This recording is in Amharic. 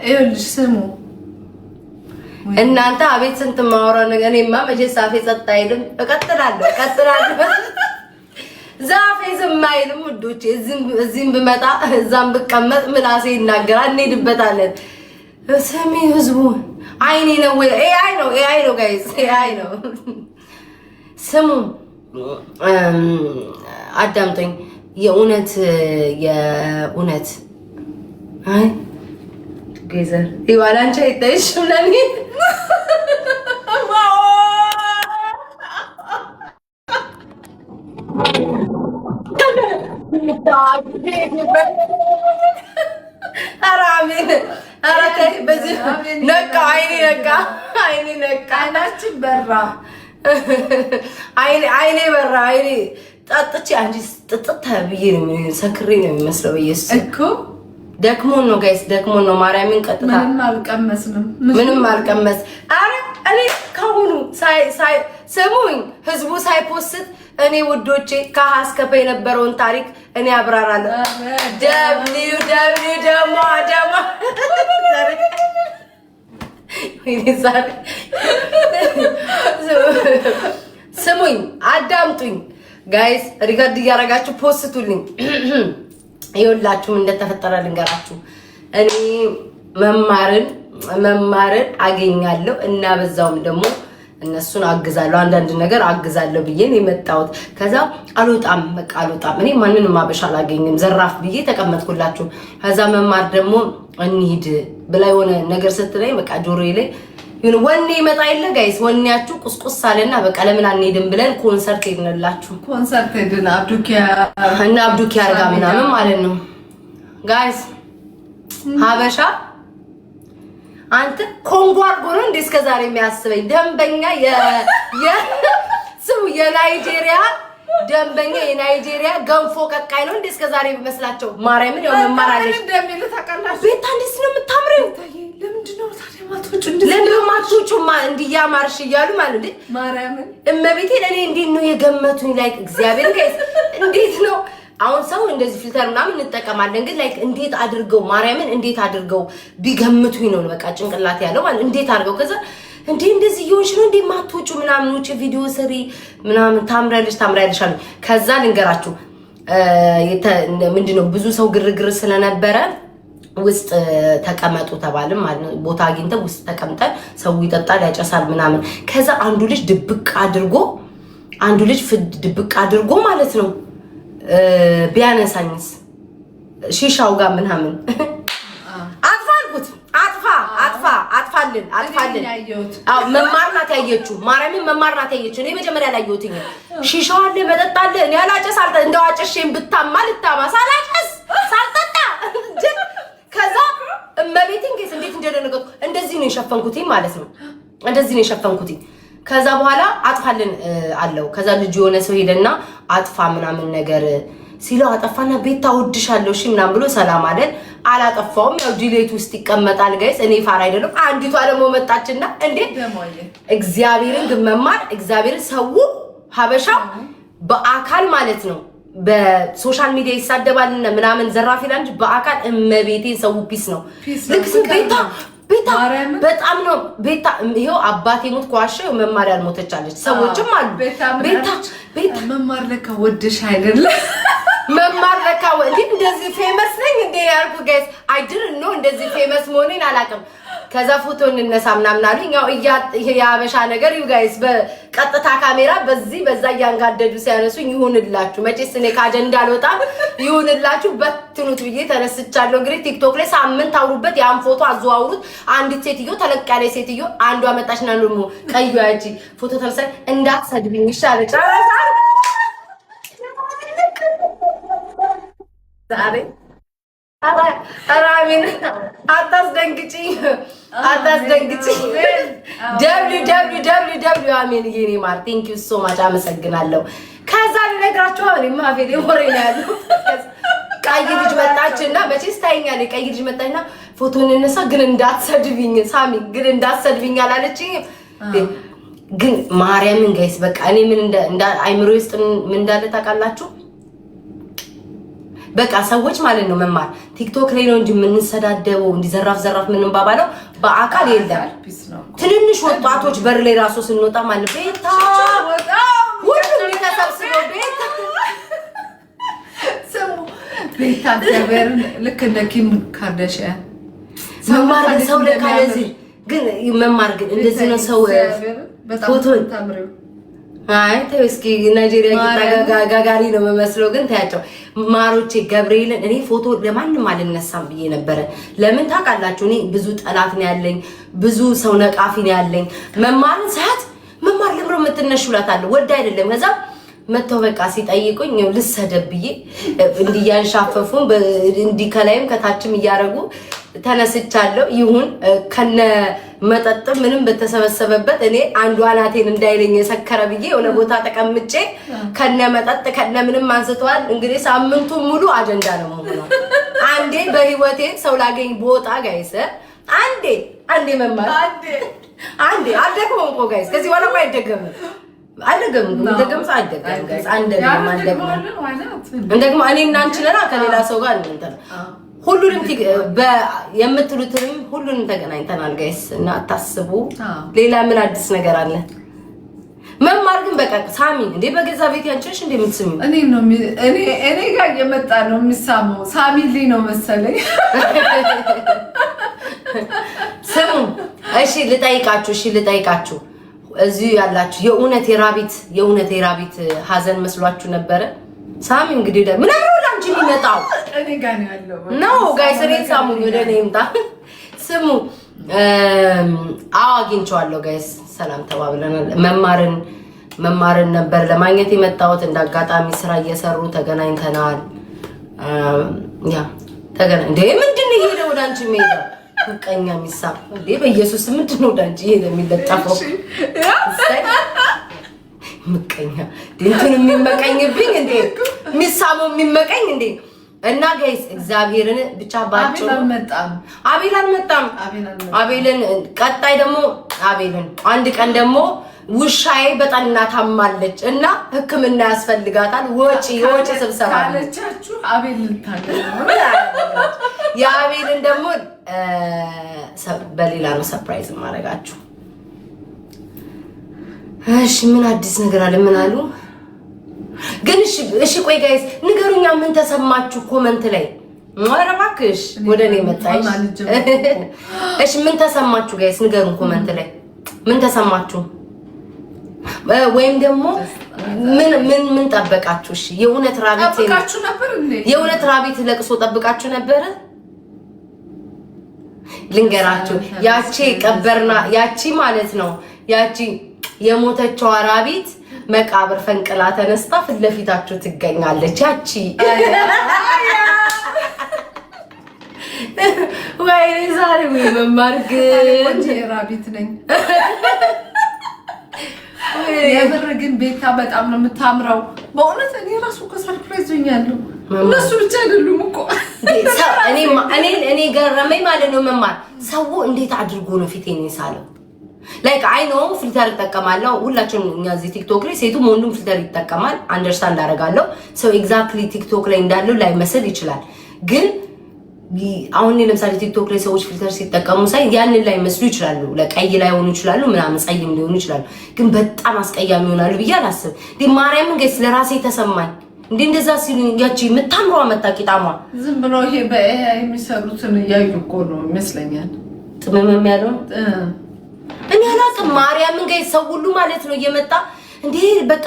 ይኸውልሽ ስሙ እናንተ አቤት ስንት ማወራው ነገር እኔማ መቼ ሳፌ ጸጥ አይልም። እቀጥላለሁ ዛፌ ዝም አይልም ውዶቼ። እዚህም ብመጣ እዛም ብቀመጥ ምላሴ ይናገራል። እንሄድበታለን። ስሚ ህዝቡ አይኔ ነው ወይ ኤአይ ነው ጋይስ ኤአይ ነው። ስሙ አዳምጦኝ የእውነት አይ ገዘር ይዋላንቻ አይታይሽም ለኔ አራሚን አራቴ በዚህ ነቃ አይኔ ነቃ አይናችን በራ አይኔ በራ አይኔ ጣጥቼ አንቺ ጥጥታ ብዬ ነው ሰክሬ ነው የሚመስለው። በኢየሱስ እኮ ደክሞን ነው ጋይስ ደክሞን ነው። ማርያምን ቀጥታ ምንም አልቀመስ። አረ እኔ ካሁኑ ሳይ ስሙኝ ህዝቡ ሳይፖስት እኔ ውዶቼ ከሀስከፈ የነበረውን ታሪክ እኔ አብራራለሁ። ደብሊው ደሞ ስሙኝ አዳምጡኝ ጋይስ ሪከርድ እያደረጋችሁ ፖስቱልኝ። ይኸውላችሁም እንደተፈጠረ ልንገራችሁ። እኔ መማርን አገኛለሁ እና በዛውም ደግሞ እነሱን አግዛለሁ አንዳንድ ነገር አግዛለሁ ብዬ ነው የመጣሁት። ከዛ አልወጣም እኔ ማንንም አበሻ አላገኝም ዘራፍ ብዬ ተቀመጥኩላችሁ። ከዛ መማር ደግሞ እንሂድ ብላ የሆነ ነገር ስትለኝ በቃ ጆሮዬ ላይ ይሁን ወኔ ይመጣ የለ ጋይስ ወኔያችሁ ቁስቁስ አለና በቃ ለምን አንሄድም ብለን ኮንሰርት ሄድንላችሁ። ኮንሰርት ሄድን አብዱኪያ አርጋ ምናምን ማለት ነው ጋይስ። ሀበሻ አንተ ኮንጎ አርጎ ነው እንዴ እስከዛሬ የሚያስበኝ ደንበኛ ስሙ የናይጄሪያ ደንበኛ የናይጄሪያ ገንፎ ቀቃይ ነው እንዴ እስከዛሬ ቢመስላቸው። ማርያምን ያው መማራለች እንደሚሉ ታውቃላችሁ። ቤታ እንዴት ነው የምታምረው? ለምን ማትወጪማ እንዲያማርሽ እያሉ ማለት እንዴ ማርያምን እመቤቴ ለኔ እንዴት ነው የገመቱኝ? ላይክ እግዚአብሔር ጋይስ እንዴት ነው አሁን ሰው እንደዚህ ፊልተር ምናምን እንጠቀማለን፣ ግን ላይክ እንዴት አድርገው ማርያምን እንዴት አድርገው ቢገምቱኝ ነው በቃ ጭንቅላት ያለው ማለት እንዴት አድርገው ከዛ እንዴ እንደዚህ ይሆንሽ ነው እንዴ ማትወጪው ምናምን ውጪ ቪዲዮ ሰሪ ምናምን ታምራለሽ አሉ። ከዛ ልንገራችሁ ምንድነው ብዙ ሰው ግርግር ስለነበረ ውስጥ ተቀመጡ ተባልን ማለት ነው። ቦታ አግኝተን ውስጥ ተቀምጠን ሰው ይጠጣል ያጨሳል ምናምን። ከዛ አንዱ ልጅ ድብቅ አድርጎ ማለት ነው ቢያነሳኝስ ሺሻው ጋር ምናምን አጥፋልኩት። አጥፋልን አው መማርናት ያየችው ማርያምን መማርናት ያየችው። እኔ መጀመሪያ ላይ ያየሁትኝ ሺሻው አለ መጠጥ አለ። እኔ አላጨስ እንደው አጨሽም ብታማ ልታማ ሳላጨስ ሳልጠጣ ከዛ እመቤቴን ጌስ እንዴት እንደደነገጥኩ እንደዚህ ነው የሸፈንኩት ማለት ነው። እንደዚህ ነው የሸፈንኩት። ከዛ በኋላ አጥፋልን አለው። ከዛ ልጅ የሆነ ሰው ሄደና አጥፋ ምናምን ነገር ሲለው አጠፋና ቤታ ወድሻለሁ እሺ ምናምን ብሎ ሰላም አለን። አላጠፋውም ያው ዲሌት ውስጥ ይቀመጣል ጋይስ። እኔ ፋራ አይደለም። አንዲቷ ደግሞ መጣችና እንዴ እግዚአብሔርን ግን መማር እግዚአብሔርን ሰው ሀበሻው በአካል ማለት ነው በሶሻል ሚዲያ ይሳደባልና ምናምን ዘራፍ ይላል እንጂ በአካል እመቤቴን ሰው ፒስ ነው። ልክስ ቤታ በጣም ነው ቤታ ይሄው አባቴ ሞት ቋሸው መማር ያልሞተች አለች። ሰዎችም አሉ ቤታ መማር ለካ ወድሽ አይደለ መማር ለካ እንደዚህ ፌመስ ነኝ እንዴ ያልኩ ጋይስ አይ ዲድንት ኖ እንደዚህ ፌመስ መሆኔን አላውቅም። ከዛ ፎቶ እንነሳ ምናምን አሉኝ። ያው የአበሻ ነገር ዩ ጋይስ በቀጥታ ካሜራ በዛ ያንጋደዱ ሲያነሱኝ ይሁንላችሁ። መቼስ እኔ ካጀንዳ አልወጣም ይሁንላችሁ በትኑት ብዬ ተነስቻለሁ። እንግዲህ ቲክቶክ ላይ ሳምንት አውሩበት ያን ፎቶ አዘዋውሩት። አንዲት ሴትዮ ተለቅ ያለ ሴትዮ አንዷ መጣችና ነው ቀዩ ያጂ ፎቶ ተነሳ እንዳትሰድብኝ ይሻላል ዛሬ አራሚን አታስደንግጪ www አሜን የኔ ማር ቴንክ ዩ ሶ ማች አመሰግናለሁ። ከዛ ልነግራችሁ አሁን ማፌሌ ወሬ ነው ያለው። ቀይ ልጅ መጣችና መቼስ ታይኛለህ። ቀይ ልጅ መጣችና ፎቶን እንነሳ ግን እንዳትሰድብኝ ሳሚ ግን እንዳትሰድብኝ አላለችኝ። ግን ማርያምን ጋይስ በቃ እኔ ምን እንደ አይምሮ ውስጥ ምን እንዳለ ታውቃላችሁ? በቃ ሰዎች ማለት ነው መማር ቲክቶክ ላይ ነው እንጂ የምንሰዳደበው እንዲዘራፍ ዘራፍ ምንም ባባለው በአካል የለም። ትንንሽ ወጣቶች በር ላይ ራሱ ስንወጣ ማለት ቤታ ሁሉም ተሰብስበው ቤታ እግዚአብሔር ልክ እንደ ኪም ካርዳሽያን መማር ሰው ለካለዚህ ግን መማር ግን እንደዚህ ነው ሰው ፎቶ ታምሪው አይ ተስኪ ናይጄሪያ ጋጋሪ ነው መስሎ ግን ታያቸው ማሮቼ ገብርኤልን እኔ ፎቶ ለማንም አልነሳም ብዬ ነበር። ለምን ታውቃላችሁ? እኔ ብዙ ጠላት ነው ያለኝ፣ ብዙ ሰው ነቃፊ ነው ያለኝ። መማርን ሰዓት መማር ለምሮ የምትነሹላታለ ወድ አይደለም። ከዛ መተው በቃ ሲጠይቁኝ ልሰደብ ብዬ እንዲያንሻፈፉ እንዲከላይም ከታችም እያረጉ ተነስቻለሁ። ይሁን ከነ መጠጥ ምንም በተሰበሰበበት እኔ አንዱ አናቴን እንዳይለኝ የሰከረ ብዬ የሆነ ቦታ ተቀምጬ ከነ መጠጥ ከነ ምንም አንስተዋል። እንግዲህ ሳምንቱ ሙሉ አጀንዳ ነው የምሆነው። አንዴ በህይወቴ ሰው ላገኝ ቦታ ጋይስ አንዴ መማር አንዴ አልደግሞም እኮ ጋይስ ከዚህ በኋላ እኮ አይደገምም እንደገም ሳይደገም ጋይስ እንደገም እኔ እና አንቺ ለና ከሌላ ሰው ጋር እንትን ሁሉንም የምትሉትንም ሁሉንም ተገናኝተናል ጋይስ እና አታስቡ። ሌላ ምን አዲስ ነገር አለ? መማር ግን በቃ ሳሚ እንዴ በገዛ ቤት ያንቺሽ እንዴ የምትስሚው እኔ ጋር እየመጣ ነው የሚሳመው ሳሚ ልኝ ነው መሰለኝ። ስሙ እሺ ልጠይቃችሁ እዚህ ያላችሁ የእውነት የራቢት ሀዘን መስሏችሁ ነበረ? ሳሚ እንግዲህ ምን አለው አንቺ የሚመጣው እኔ ጋር ነው ያለው ነው ጋይስ ሬት ሳሙ ወደ እኔ ይምጣ። ስሙ አግኝቼዋለሁ ጋይስ ሰላም ተባብለናል። መማርን ነበር ለማግኘት የመጣሁት እንዳጋጣሚ ስራ እየሰሩ ተገናኝተናል። እንዴ ምንድነው ይሄ ወደ አንቺ የሚሄደው ምቀኛ የሚሳብ እንዴ በኢየሱስ ምንድነው ወደ አንቺ ይሄ የሚለጣፈው ምቀኛ እንትን የሚመቀኝብኝ እንዴ የሚሳመው የሚመቀኝ እንዴ እና ጋይስ እግዚአብሔርን ብቻ ባጭሩ አቤል አልመጣም። አቤልን ቀጣይ ደግሞ አቤልን አንድ ቀን ደግሞ ውሻዬ በጣም ታማለች እና ሕክምና ያስፈልጋታል ወጪ ስብሰባ አለቻችሁ። አቤልን ታገኙ የአቤልን ደግሞ በሌላ ነው ሰርፕራይዝ ማድረጋችሁ። እሺ ምን አዲስ ነገር አለ? ምን አሉ ግን? እሺ ቆይ ጋይስ ንገሩኛ፣ ምን ተሰማችሁ? ኮሜንት ላይ ማረባክሽ ወደ እኔ መጣሽ። እሺ ምን ተሰማችሁ ጋይስ? ንገሩን ኮሜንት ላይ ምን ተሰማችሁ? ወይም ደግሞ ምን ጠበቃችሁ? እሺ የእውነት ራቢት ለቅሶ ጠብቃችሁ ነበር? ልንገራችሁ ያቺ ቀበርና ያቺ ማለት ነው ያቺ የሞተችው ራቢት መቃብር ፈንቅላ ተነስታ ፊት ለፊታችሁ ትገኛለች። ያቺ ወይ ዛሬ ወይ መማርግ ራቢት ነኝ። የምር ግን ቤታ በጣም ነው የምታምረው በእውነት። እኔ ራሱ እኮ ሰርፕራይዝ ሆኛለሁ። እነሱ ብቻ አይደሉም እኮ እኔ ገረመኝ ማለት ነው። መማር ሰው እንዴት አድርጎ ነው ፊቴን የሳለው? ላይክ አይ ኖ ፊልተር ይጠቀማለሁ። ሁላችንም እኛ እዚህ ቲክቶክ ላይ ሴቱም ወንዱም ፊልተር ይጠቀማል። አንደርስታንድ አደርጋለሁ። ሰው ኤግዛክትሊ ቲክቶክ ላይ እንዳለው ላይ መስል ይችላል። ግን አሁን ለምሳሌ ቲክቶክ ላይ ሰዎች ፊልተር ሲጠቀሙ ሳይ ያንን ላይ መስሉ ይችላሉ። ለቀይ ላይ ሆኑ ይችላሉ፣ ምናምን ጸይም ሊሆኑ ይችላሉ። ግን በጣም አስቀያሚ ይሆናሉ ብዬ አላስብ። ማርያምን ገስ ለራሴ ተሰማኝ። እንደዛ ሲሉ ያቺ የምታምረው መጣቂጣማ ዝም ብሎ ይሄ በኤአይ የሚሰሩትን እያዩ እኮ ነው ይመስለኛል። ጥምምም ያለው እኔ አላውቅም። ማርያምን ገስ ሰው ሁሉ ማለት ነው እየመጣ እንዴ በቃ